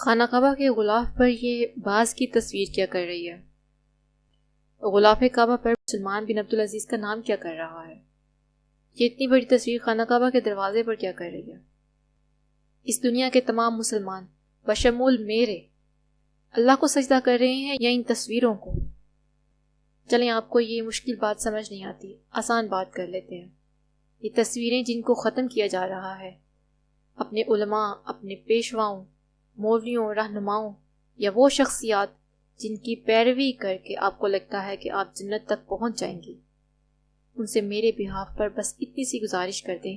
خانہ کعبہ کے غلاف پر یہ باز کی تصویر کیا کر رہی ہے؟ غلاف کعبہ پر سلمان بن عبدالعزیز کا نام کیا کر رہا ہے؟ یہ اتنی بڑی تصویر خانہ کعبہ کے دروازے پر کیا کر رہی ہے؟ اس دنیا کے تمام مسلمان بشمول میرے اللہ کو سجدہ کر رہے ہیں یا ان تصویروں کو؟ چلیں، آپ کو یہ مشکل بات سمجھ نہیں آتی، آسان بات کر لیتے ہیں۔ یہ تصویریں جن کو ختم کیا جا رہا ہے، اپنے علماء، اپنے پیشواؤں، مولویوں، رہنماؤں یا وہ شخصیات جن کی پیروی کر کے آپ کو لگتا ہے کہ آپ جنت تک پہنچ جائیں گے، ان سے میرے بہاف پر بس اتنی سی گزارش کر دیں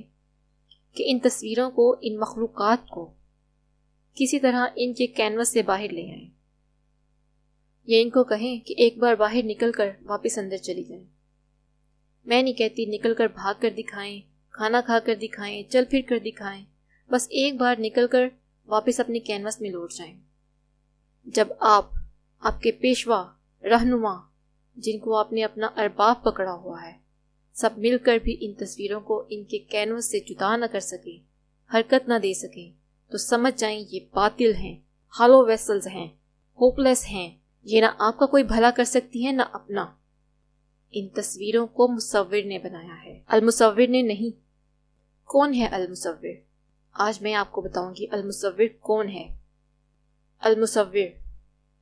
کہ ان تصویروں کو، ان مخلوقات کو کسی طرح ان کے کینوس سے باہر لے آئیں، یا ان کو کہیں کہ ایک بار باہر نکل کر واپس اندر چلی جائیں۔ میں نہیں کہتی نکل کر بھاگ کر دکھائیں، کھانا کھا کر دکھائیں، چل پھر کر دکھائیں، بس ایک بار نکل کر واپس اپنے کینوس میں لوٹ جائیں۔ جب آپ کے پیشوا، رہنما، جن کو آپ نے اپنا ارباب پکڑا ہوا ہے، سب مل کر بھی ان تصویروں کو ان کے کینوس سے جدا نہ کر سکیں، حرکت نہ دے سکیں، تو سمجھ جائیں یہ باطل ہیں، ہالو ویسلز ہیں، ہوپلیس ہیں، یہ نہ آپ کا کوئی بھلا کر سکتی ہیں نہ اپنا۔ ان تصویروں کو مصور نے بنایا ہے، المصور نے نہیں۔ کون ہے المصور؟ آج میں آپ کو بتاؤں گی المصور کون ہے۔ المصور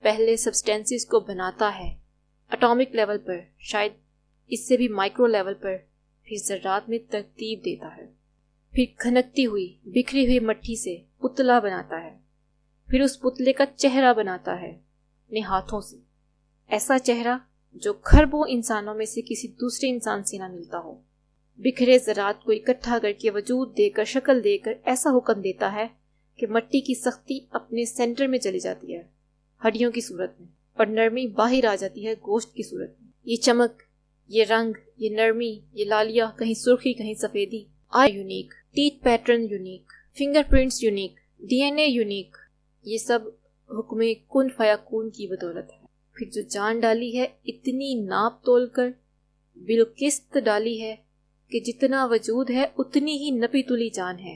پہلے سبسٹینسز کو بناتا ہے اٹامک لیول پر، شاید اس سے بھی مائکرو لیول پر، پھر ذرات میں ترتیب دیتا ہے، پھر کھنکتی ہوئی بکھری ہوئی مٹی سے پتلا بناتا ہے، پھر اس پتلے کا چہرہ بناتا ہے اپنے ہاتھوں سے، ایسا چہرہ جو کھربوں انسانوں میں سے کسی دوسرے انسان سے نہ ملتا ہو۔ بکھرے ذرات کو اکٹھا کر کے وجود دے کر، شکل دے کر ایسا حکم دیتا ہے کہ مٹی کی سختی اپنے سینٹر میں چلی جاتی ہے ہڈیوں کی صورت میں، اور نرمی باہر آ جاتی ہے گوشت کی صورت میں۔ یہ چمک، یہ رنگ، یہ نرمی، یہ لالیہ، کہیں سرخی کہیں سفیدی، eye unique, teeth pattern unique, finger prints unique, D N A unique, یہ سب حکم کن فیکون کی بدولت ہے۔ پھر جو جان ڈالی ہے، اتنی ناپ تول کر بالقسط ڈالی ہے کہ جتنا وجود ہے اتنی ہی نپی تلی جان ہے۔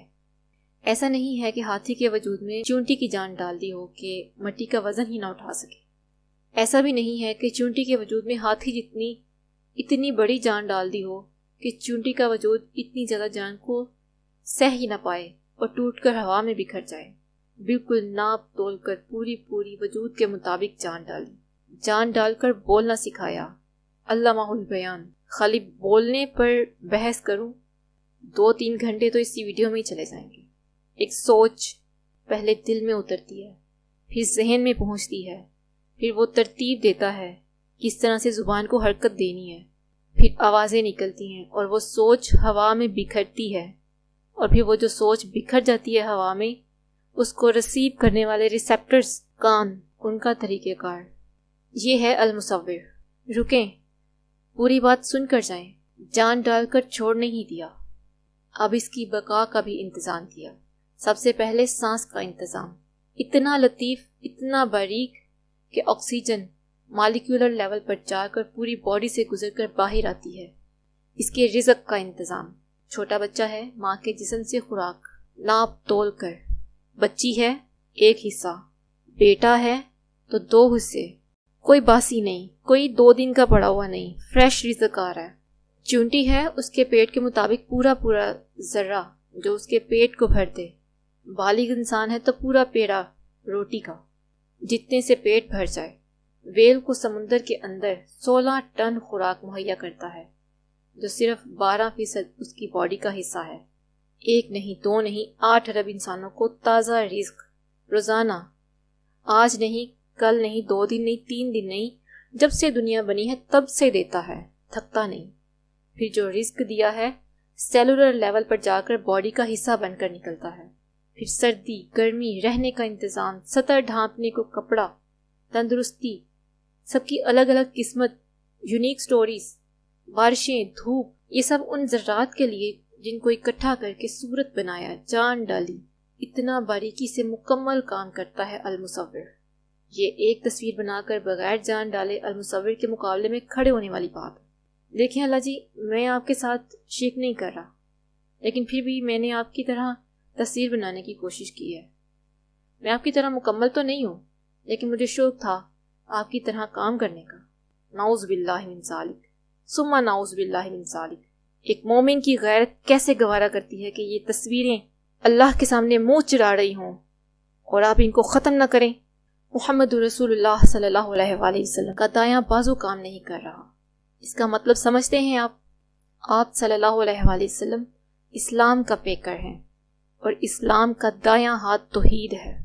ایسا نہیں ہے کہ ہاتھی کے وجود میں چونٹی کی جان ڈال دی ہو کہ مٹی کا وزن ہی نہ اٹھا سکے، ایسا بھی نہیں ہے کہ چونٹی کے وجود میں ہاتھی جتنی اتنی بڑی جان ڈال دی ہو کہ چونٹی کا وجود اتنی زیادہ جان کو سہ ہی نہ پائے اور ٹوٹ کر ہوا میں بکھر جائے۔ بالکل ناپ تول کر پوری وجود کے مطابق جان ڈالی، جان ڈال کر بولنا سکھایا۔ علامہ البیان۔ خالی بولنے پر بحث کروں 2-3 گھنٹے تو اسی ویڈیو میں ہی چلے جائیں گے۔ ایک سوچ پہلے دل میں اترتی ہے، پھر ذہن میں پہنچتی ہے، پھر وہ ترتیب دیتا ہے کس طرح سے زبان کو حرکت دینی ہے، پھر آوازیں نکلتی ہیں اور وہ سوچ ہوا میں بکھرتی ہے، اور پھر وہ جو سوچ بکھر جاتی ہے ہوا میں، اس کو ریسیو کرنے والے ریسیپٹرز، کان، ان کا طریقہ کار، یہ ہے المصور۔ رکیں، پوری بات سن کر جائیں۔ جان ڈال کر چھوڑ نہیں دیا، اب اس کی بقا کا بھی انتظام کیا۔ سب سے پہلے سانس کا انتظام، اتنا لطیف، اتنا باریک کہ آکسیجن مالیکولر لیول پر جا کر پوری باڈی سے گزر کر باہر آتی ہے۔ اس کے رزق کا انتظام، چھوٹا بچہ ہے، ماں کے جسم سے خوراک ناپ تول کر، بچی ہے 1 حصہ، بیٹا ہے تو 2 حصے، کوئی باسی نہیں، کوئی 2 دن کا پڑا ہوا نہیں، فریش رزق آ رہا ہے۔ چونٹی ہے، اس کے پیٹ کے مطابق پورا ذرہ جو اس کے پیٹ کو بھر دے۔ بالغ انسان ہے تو پورا پیڑا روٹی کا، جتنے سے پیٹ بھر جائے۔ ویل کو سمندر کے اندر 16 ٹن خوراک مہیا کرتا ہے، جو صرف 12% اس کی باڈی کا حصہ ہے۔ 1 نہیں، 2 نہیں، 8 ارب انسانوں کو تازہ رزق روزانہ، آج نہیں، کل نہیں، 2 دن نہیں، 3 دن نہیں، جب سے دنیا بنی ہے تب سے دیتا ہے، تھکتا نہیں۔ پھر جو رزق دیا ہے سیلولر لیول پر جا کر باڈی کا حصہ بن کر نکلتا ہے۔ پھر سردی، گرمی، رہنے کا انتظام، سطر ڈھانپنے کو کپڑا، تندرستی، سب کی الگ الگ قسمت، یونیک سٹوریز، بارشیں، دھوپ، یہ سب ان ذرات کے لیے جن کو اکٹھا کر کے صورت بنایا، جان ڈالی۔ اتنا باریکی سے مکمل کام کرتا ہے المصور۔ یہ ایک تصویر بنا کر بغیر جان ڈالے المصور کے مقابلے میں کھڑے ہونے والی بات ہے۔ دیکھیں اللہ جی، میں آپ کے ساتھ شیک نہیں کر رہا، لیکن پھر بھی میں نے آپ کی طرح تصویر بنانے کی کوشش کی ہے۔ میں آپ کی طرح مکمل تو نہیں ہوں، لیکن مجھے شوق تھا آپ کی طرح کام کرنے کا۔ نعوذ باللہ من ذالک ثم نعوذ باللہ من ذالک۔ ایک مومن کی غیرت کیسے گوارا کرتی ہے کہ یہ تصویریں اللہ کے سامنے منہ چڑھا رہی ہوں اور آپ ان کو ختم نہ کریں۔ محمد رسول اللہ صلی اللہ علیہ وآلہ وسلم کا دایاں بازو کام نہیں کر رہا۔ اس کا مطلب سمجھتے ہیں آپ صلی اللہ علیہ وآلہ وسلم اسلام کا پیکر ہیں، اور اسلام کا دایاں ہاتھ توحید ہے۔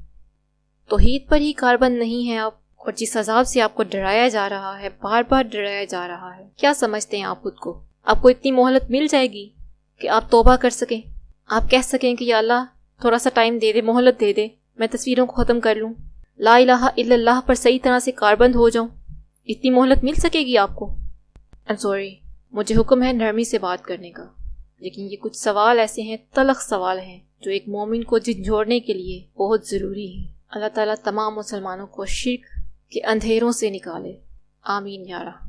توحید پر ہی کاربند نہیں ہیں آپ، اور جس عذاب سے آپ کو ڈرایا جا رہا ہے، بار بار ڈرایا جا رہا ہے، کیا سمجھتے ہیں آپ خود کو؟ آپ کو اتنی مہلت مل جائے گی کہ آپ توبہ کر سکیں، آپ کہہ سکیں کہ یا اللہ تھوڑا سا ٹائم دے دے، مہلت دے دے، میں تصویروں کو ختم کر لوں، لا الہ الا اللہ پر صحیح طرح سے کاربند ہو جاؤں؟ اتنی مہلت مل سکے گی آپ کو؟ سوری، مجھے حکم ہے نرمی سے بات کرنے کا، لیکن یہ کچھ سوال ایسے ہیں، تلخ سوال ہیں، جو ایک مومن کو جھنجھوڑنے کے لیے بہت ضروری ہے۔ اللہ تعالیٰ تمام مسلمانوں کو شرک کے اندھیروں سے نکالے، آمین یا رحمن۔